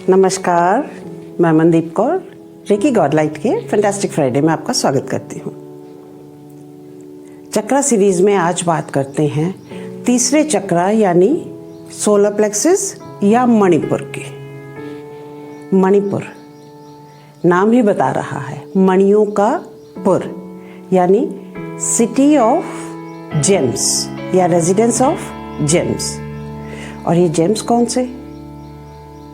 नमस्कार, मैं मनदीप कौर रेकी गॉडलाइट के फैंटास्टिक फ्राइडे में आपका स्वागत करती हूँ। चक्रा सीरीज में आज बात करते हैं तीसरे चक्रा यानी सोलर प्लेक्सस या मणिपुर की। मणिपुर नाम ही बता रहा है, मणियों का पुर यानी सिटी ऑफ जेम्स या रेजिडेंस ऑफ जेम्स। और ये जेम्स कौन से?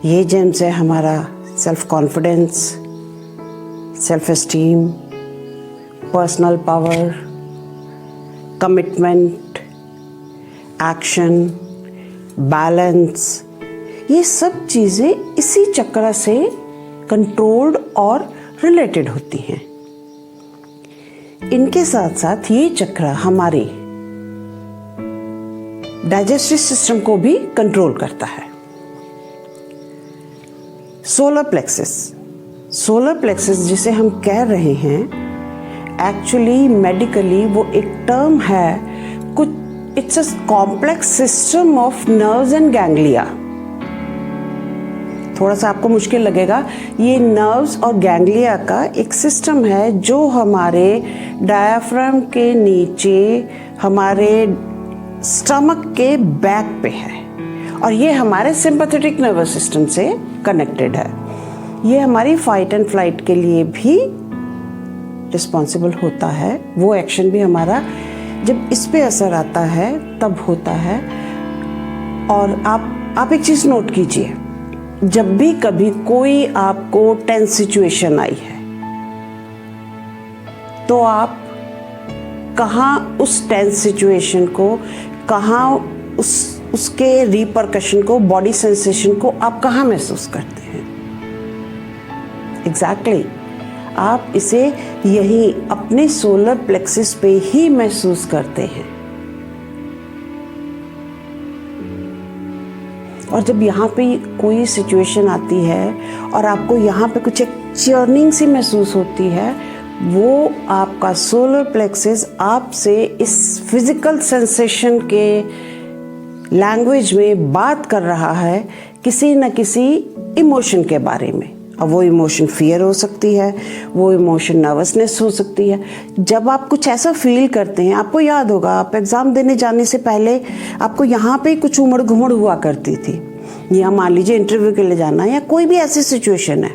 ये जेम्स है हमारा self confidence, self esteem, personal power, commitment, action, balance. ये सब चीज़ें इसी चक्र से कंट्रोल्ड और रिलेटेड होती हैं। इनके साथ साथ ये चक्र हमारे डाइजेस्टिव सिस्टम को भी कंट्रोल करता है। सोलर प्लेक्सस जिसे हम कह रहे हैं, एक्चुअली मेडिकली वो एक टर्म है, कुछ it's a complex system of nerves and ganglia. थोड़ा सा आपको मुश्किल लगेगा, ये नर्व्स और गैंग्लिया का एक सिस्टम है जो हमारे डायाफ्राम के नीचे हमारे स्टमक के बैक पे है और ये हमारे सिंपैथेटिक नर्वस सिस्टम से कनेक्टेड है। ये हमारी फाइट एंड फ्लाइट के लिए भी रिस्पॉन्सिबल होता है। वो एक्शन भी हमारा जब इस पे असर आता है तब होता है। और आप एक चीज़ नोट कीजिए, जब भी कभी कोई आपको टेंस सिचुएशन आई है तो आप कहाँ उस टेंस सिचुएशन को, कहाँ उसके रिपरकशन को, बॉडी सेंसेशन को आप कहाँ महसूस करते हैं? एग्जैक्टली आप इसे यही अपने सोलर प्लेक्सस पे ही महसूस करते हैं। और जब यहाँ पे कोई सिचुएशन आती है और आपको यहाँ पे कुछ एक चर्निंग सी महसूस होती है, वो आपका सोलर प्लेक्सस आपसे इस फिजिकल सेंसेशन के लैंग्वेज में बात कर रहा है किसी न किसी इमोशन के बारे में। अब वो इमोशन फियर हो सकती है, वो इमोशन नर्वसनेस हो सकती है। जब आप कुछ ऐसा फील करते हैं, आपको याद होगा आप एग्ज़ाम देने जाने से पहले आपको यहाँ पे कुछ उमड़ घुमड़ हुआ करती थी, या मान लीजिए इंटरव्यू के लिए जाना या कोई भी ऐसी सिचुएशन है।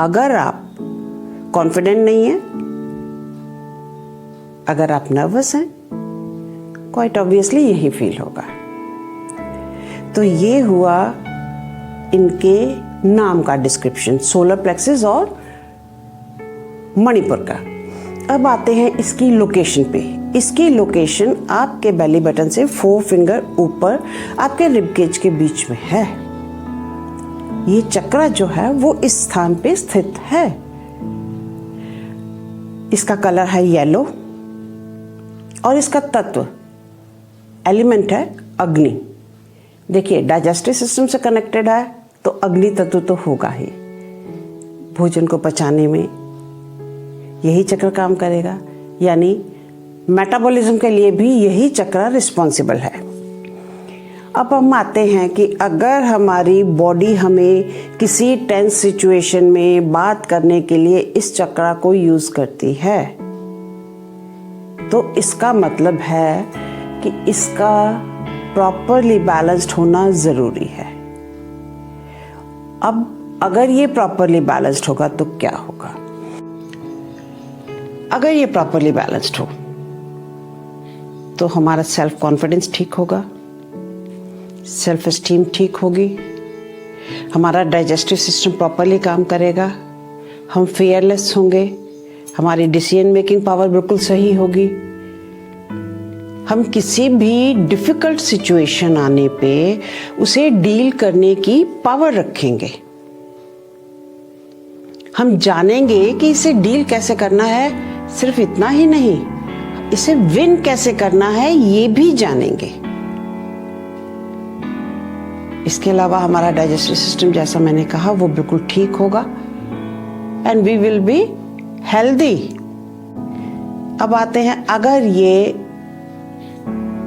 अगर आप कॉन्फिडेंट नहीं है, अगर आप नर्वस हैं, क्वाइट ऑब्वियसली यही फील होगा। तो ये हुआ इनके नाम का डिस्क्रिप्शन, सोलर प्लेक्सस और मणिपुर का। अब आते हैं इसकी लोकेशन पे। इसकी लोकेशन आपके बेली बटन से 4 फिंगर ऊपर आपके रिब केज के बीच में है। ये चक्र जो है वो इस स्थान पे स्थित है। इसका कलर है येलो और इसका तत्व एलिमेंट है अग्नि। देखिए डाइजेस्टिव सिस्टम से कनेक्टेड है तो अग्नि तत्व तो होगा ही। भोजन को पचाने में यही चक्र काम करेगा, यानी मेटाबॉलिज्म के लिए भी यही चक्र रिस्पॉन्सिबल है। अब हम आते हैं कि अगर हमारी बॉडी हमें किसी टेंस सिचुएशन में बात करने के लिए इस चक्र को यूज करती है तो इसका मतलब है कि इसका प्रॉपरली बैलेंस्ड होना ज़रूरी है। अब अगर ये प्रॉपरली बैलेंस्ड होगा तो क्या होगा? अगर ये प्रॉपरली बैलेंस्ड हो तो हमारा सेल्फ कॉन्फिडेंस ठीक होगा, सेल्फ एस्टीम ठीक होगी, हमारा डाइजेस्टिव सिस्टम प्रॉपरली काम करेगा, हम फियरलेस होंगे, हमारी डिसीजन मेकिंग पावर बिल्कुल सही होगी, हम किसी भी डिफ़िकल्ट सिचुएशन आने पे उसे डील करने की पावर रखेंगे। हम जानेंगे कि इसे डील कैसे करना है, सिर्फ इतना ही नहीं, इसे विन कैसे करना है ये भी जानेंगे। इसके अलावा हमारा डाइजेस्टिव सिस्टम, जैसा मैंने कहा, वो बिल्कुल ठीक होगा and we will be healthy. अब आते हैं, अगर ये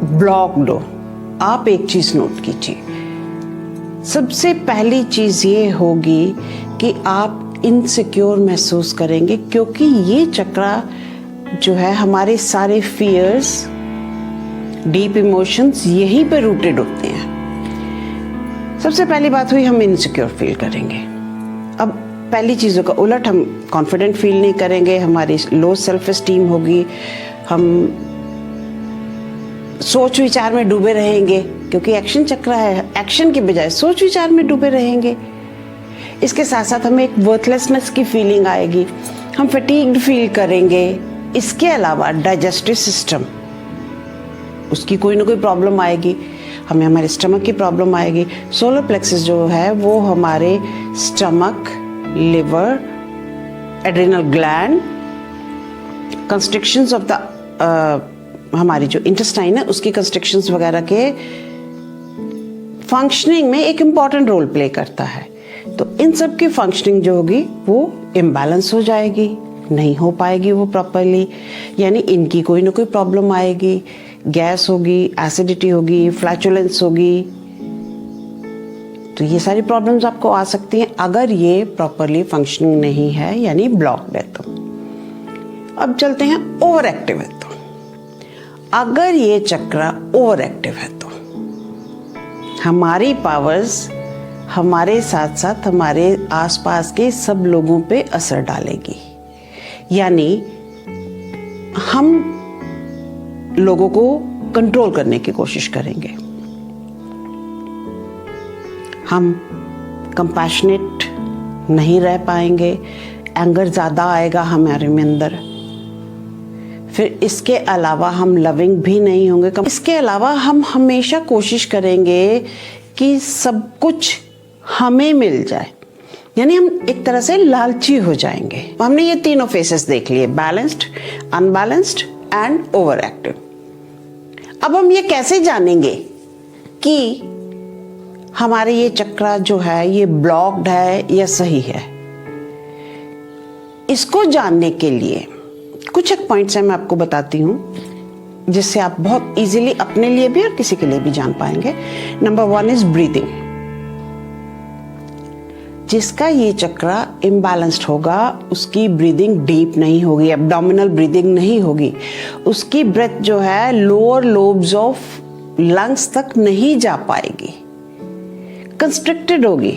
ब्लॉक्ड हो, आप एक चीज नोट कीजिए, सबसे पहली चीज ये होगी कि आप इनसिक्योर महसूस करेंगे, क्योंकि ये चक्रा जो है हमारे सारे फियर्स, डीप इमोशंस यहीं पे रूटेड होते हैं। सबसे पहली बात हुई, हम इनसिक्योर फील करेंगे। अब पहली चीज़ों का उलट, हम कॉन्फिडेंट फील नहीं करेंगे, हमारी लो सेल्फ एस्टीम होगी, हम सोच विचार में डूबे रहेंगे, क्योंकि एक्शन चक्र है, एक्शन के बजाय सोच विचार में डूबे रहेंगे। इसके साथ साथ हमें एक वर्थलेसनेस की फीलिंग आएगी, हम फटीग्ड फील करेंगे। इसके अलावा डाइजेस्टिव सिस्टम, उसकी कोई ना कोई प्रॉब्लम आएगी, हमें हमारे स्टमक की प्रॉब्लम आएगी। सोलर प्लेक्सस जो है वो हमारे stomach, liver, adrenal gland, constrictions of the हमारी जो इंटेस्टाइन है उसकी कंस्ट्रिक्शंस वगैरह के फंक्शनिंग में एक इम्पॉर्टेंट रोल प्ले करता है। तो इन सब की फंक्शनिंग जो होगी वो इम्बैलेंस हो जाएगी, नहीं हो पाएगी वो प्रॉपरली, यानी इनकी कोई ना कोई प्रॉब्लम आएगी, गैस होगी, एसिडिटी होगी, फ्लैचुलेंस होगी। तो ये सारी प्रॉब्लम्स आपको आ सकती हैं अगर ये प्रॉपरली फंक्शनिंग नहीं है, यानी ब्लॉक्ड है। तो अब चलते हैं ओवर एक्टिव है। तो अगर ये चक्र ओवर एक्टिव है तो हमारी पावर्स हमारे साथ साथ हमारे आसपास के सब लोगों पे असर डालेगी, यानी हम लोगों को कंट्रोल करने की कोशिश करेंगे, हम कंपैशनेट नहीं रह पाएंगे, एंगर ज़्यादा आएगा हमारे में अंदर। फिर इसके अलावा हम लविंग भी नहीं होंगे। इसके अलावा हम हमेशा कोशिश करेंगे कि सब कुछ हमें मिल जाए, यानी हम एक तरह से लालची हो जाएंगे। हमने ये तीनों फेसेस देख लिए, balanced, unbalanced and over active. अब हम ये कैसे जानेंगे कि हमारे ये चक्र जो है ये ब्लॉक्ड है या सही है? इसको जानने के लिए कुछ एक पॉइंट्स है, मैं आपको बताती हूँ, जिससे आप बहुत इजीली अपने लिए भी और किसी के लिए भी जान पाएंगे। Number 1 is breathing. जिसका ये चक्र इम्बैलेंस्ड होगा उसकी ब्रीदिंग डीप नहीं होगी, एब्डोमिनल ब्रीदिंग नहीं होगी, उसकी ब्रेथ जो है लोअर लोब्स ऑफ लंग्स तक नहीं जा पाएगी, कंस्ट्रिक्टेड होगी,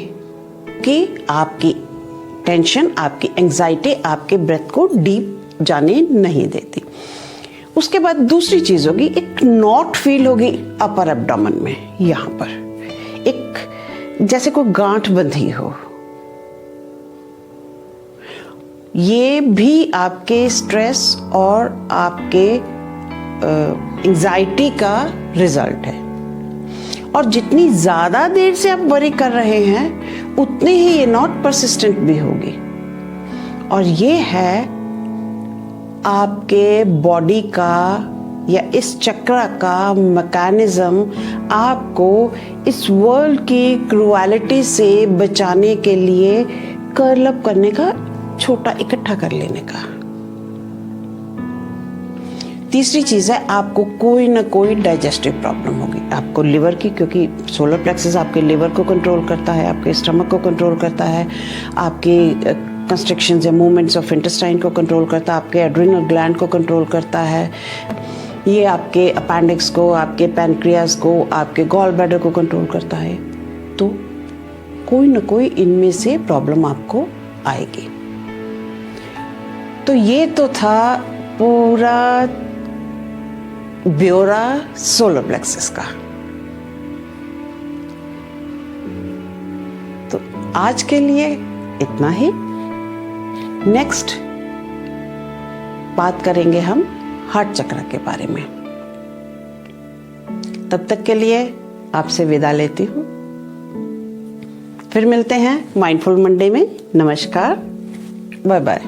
कि आपकी टेंशन, आपकी एंजाइटी आपके ब्रेथ को डीप जाने नहीं देती। उसके बाद दूसरी चीज होगी, एक नॉट फील होगी अपर एब्डोमेन में, यहां पर एक जैसे कोई गांठ बंधी हो। ये भी आपके स्ट्रेस और आपके एंजाइटी का रिजल्ट है। और जितनी ज्यादा देर से आप वरी कर रहे हैं उतनी ही ये नॉट परसिस्टेंट भी होगी। और ये है आपके बॉडी का या इस चक्र का मैकेनिज्म, आपको इस वर्ल्ड की क्रूएलिटी से बचाने के लिए कर्ल अप करने का, छोटा इकट्ठा कर लेने का। तीसरी चीज है, आपको कोई ना कोई डाइजेस्टिव प्रॉब्लम होगी, आपको लिवर की, क्योंकि सोलर प्लेक्सस आपके लिवर को कंट्रोल करता है, आपके स्टमक को कंट्रोल करता है, आपके कंस्ट्रिक्शंस या मूवमेंट्स ऑफ इंटेस्टाइन को कंट्रोल करता है, आपके एड्रिनल ग्लैंड को कंट्रोल करता है, ये आपके अपेंडिक्स को, आपके पैनक्रियास को, आपके गॉल ब्लैडर को कंट्रोल करता है। तो कोई ना कोई इनमें से प्रॉब्लम आपको आएगी। तो ये तो था पूरा ब्योरा सोलर प्लेक्सस का। तो आज के लिए इतना ही। नेक्स्ट बात करेंगे हम हार्ट चक्र के बारे में। तब तक के लिए आपसे विदा लेती हूँ। फिर मिलते हैं माइंडफुल मंडे में। नमस्कार, बाय बाय।